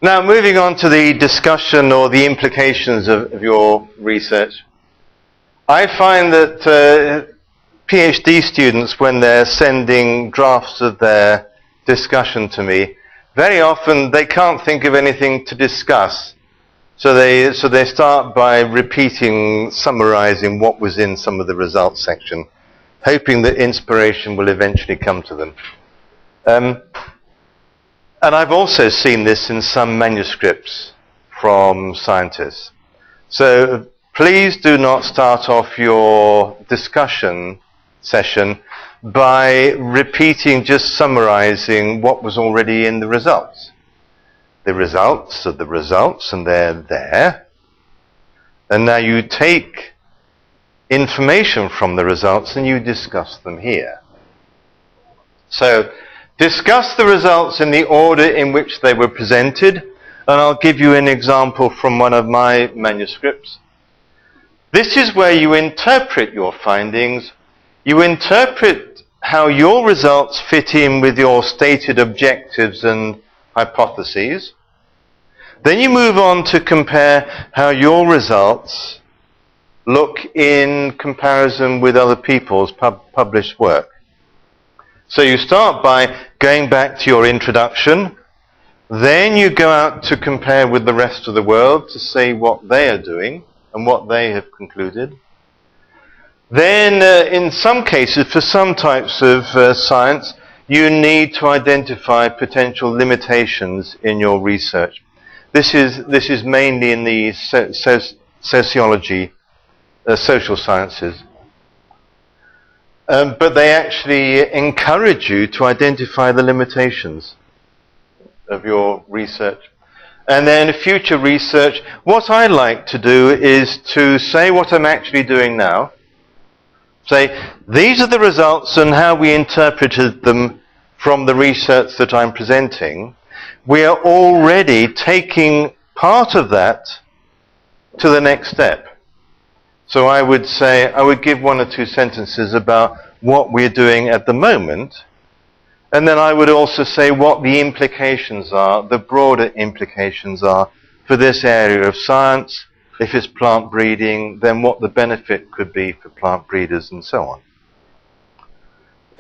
Now, moving on to the discussion or the implications of your research. I find that PhD students, when they're sending drafts of their discussion to me, very often they can't think of anything to discuss. So they start by repeating, summarizing what was in some of the results section, hoping that inspiration will eventually come to them. And I've also seen this in some manuscripts from scientists. So please do not start off your discussion session by repeating, just summarizing what was already in the results. The results are the results, and they're there. And now you take information from the results and you discuss them here. So discuss the results in the order in which they were presented, and I'll give you an example from one of my manuscripts. This is where you interpret your findings. You interpret how your results fit in with your stated objectives and hypotheses. Then you move on to compare how your results look in comparison with other people's published work. So you start by going back to your introduction, then you go out to compare with the rest of the world to see what they are doing and what they have concluded. Then in some cases, for some types of science, you need to identify potential limitations in your research. This is mainly in the sociology, social sciences. But they actually encourage you to identify the limitations of your research. And then future research, what I like to do is to say what I'm actually doing now. Say, these are the results and how we interpreted them from the research that I'm presenting. We are already taking part of that to the next step. So I would say, I would give one or two sentences about what we're doing at the moment, and then I would also say what the implications are, the broader implications are for this area of science. If it's plant breeding, then what the benefit could be for plant breeders and so on.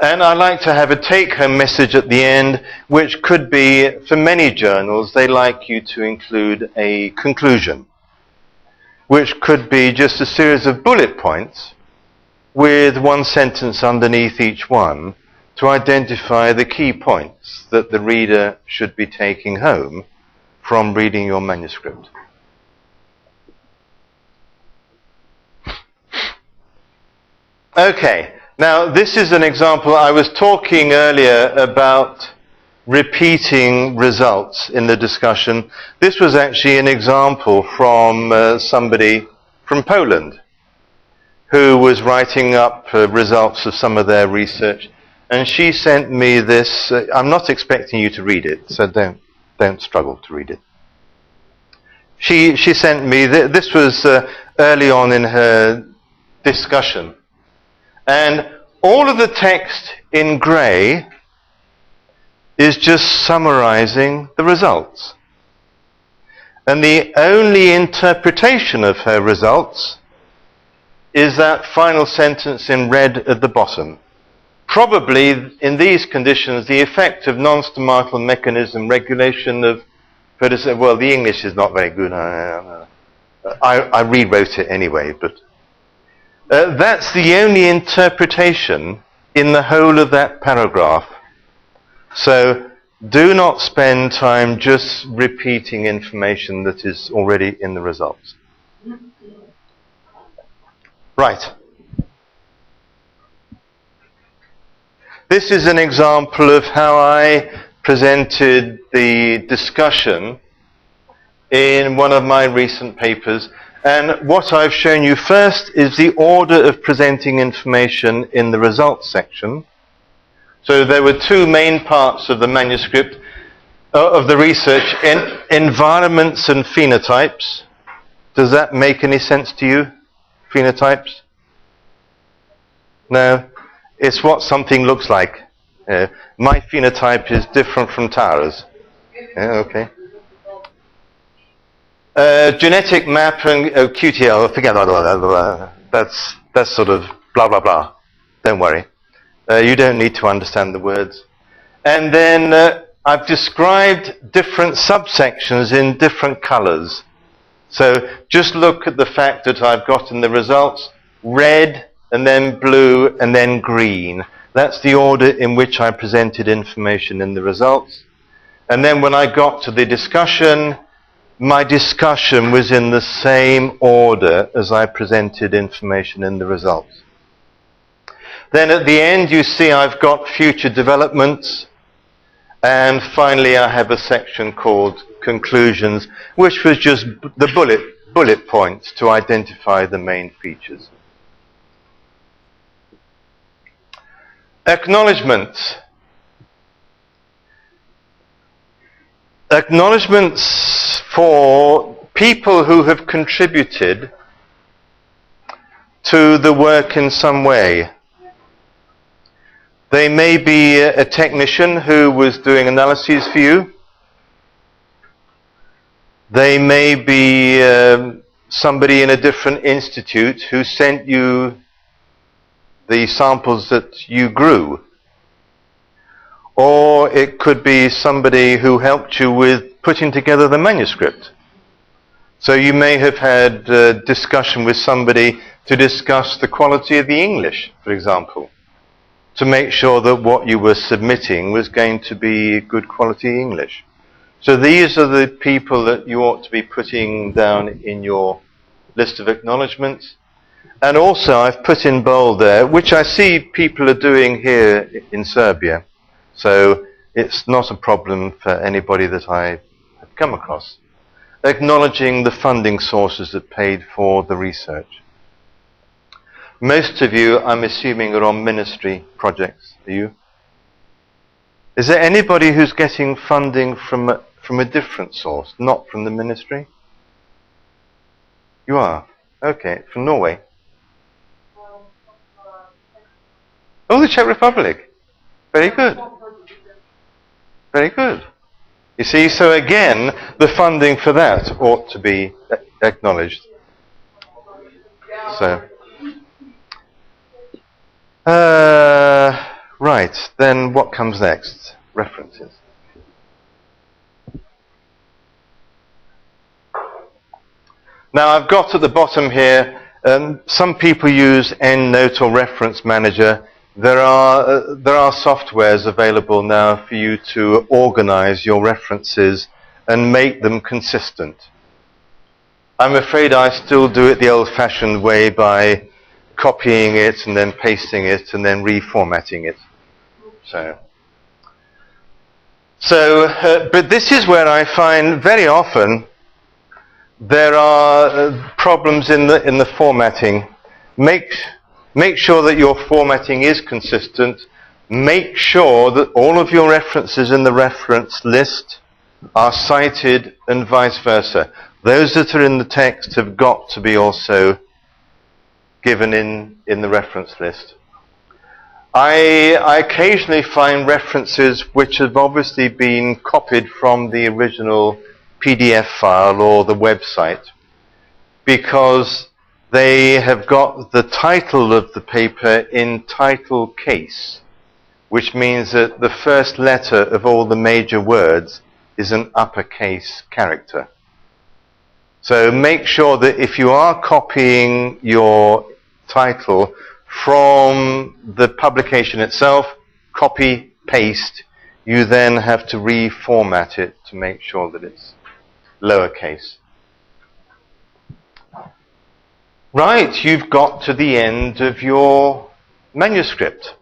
And I like to have a take-home message at the end, which could be, for many journals, they like you to include a conclusion, which could be just a series of bullet points with one sentence underneath each one to identify the key points that the reader should be taking home from reading your manuscript. Okay, now this is an example. I was talking earlier about repeating results in the discussion. This was actually an example from somebody from Poland who was writing up results of some of their research, and she sent me this. I'm not expecting you to read it, so don't struggle to read it. She sent me this was early on in her discussion, and all of the text in grey is just summarizing the results. And the only interpretation of her results is that final sentence in red at the bottom. Probably, in these conditions, the effect of non-stomatal mechanism regulation of, well, the English is not very good. I rewrote it anyway, but that's the only interpretation in the whole of that paragraph. So do not spend time just repeating information that is already in the results. Right. This is an example of how I presented the discussion in one of my recent papers. And what I've shown you first is the order of presenting information in the results section. So there were two main parts of the manuscript, of the research, environments and phenotypes. Does that make any sense to you? Phenotypes? No? It's what something looks like. My phenotype is different from Tara's. Yeah, okay. Genetic map and QTL, forget that. That's sort of blah, blah, blah. Don't worry. You don't need to understand the words. And then I've described different subsections in different colors. So just look at the fact that I've got in the results red, and then blue, and then green. That's the order in which I presented information in the results. And then when I got to the discussion, my discussion was in the same order as I presented information in the results. Then at the end, you see I've got future developments. And finally, I have a section called conclusions, which was just the bullet points to identify the main features. Acknowledgements. Acknowledgements for people who have contributed to the work in some way. They may be a technician who was doing analyses for you. They may be somebody in a different institute who sent you the samples that you grew. Or it could be somebody who helped you with putting together the manuscript. So you may have had a discussion with somebody to discuss the quality of the English, for example, to make sure that what you were submitting was going to be good quality English. So these are the people that you ought to be putting down in your list of acknowledgements. And also I've put in bold there, which I see people are doing here in Serbia. So it's not a problem for anybody that I have come across. Acknowledging the funding sources that paid for the research. Most of you, I'm assuming, are on ministry projects. Are you? Is there anybody who's getting funding from a different source, not from the ministry? You are? Okay, from Norway. Oh, the Czech Republic. Very good. Very good. You see, so again, the funding for that ought to be acknowledged. So, right, then what comes next? References. Now I've got at the bottom here, some people use EndNote or Reference Manager. There are softwares available now for you to organize your references and make them consistent. I'm afraid I still do it the old-fashioned way by copying it and then pasting it and then reformatting it. But this is where I find very often there are problems in the formatting. Make sure that your formatting is consistent. Make sure that all of your references in the reference list are cited and vice versa. Those that are in the text have got to be also given in the reference list. I occasionally find references which have obviously been copied from the original PDF file or the website because they have got the title of the paper in title case, which means that the first letter of all the major words is an uppercase character. So make sure that if you are copying your title from the publication itself, copy, paste, you then have to reformat it to make sure that it's lowercase. Right, you've got to the end of your manuscript.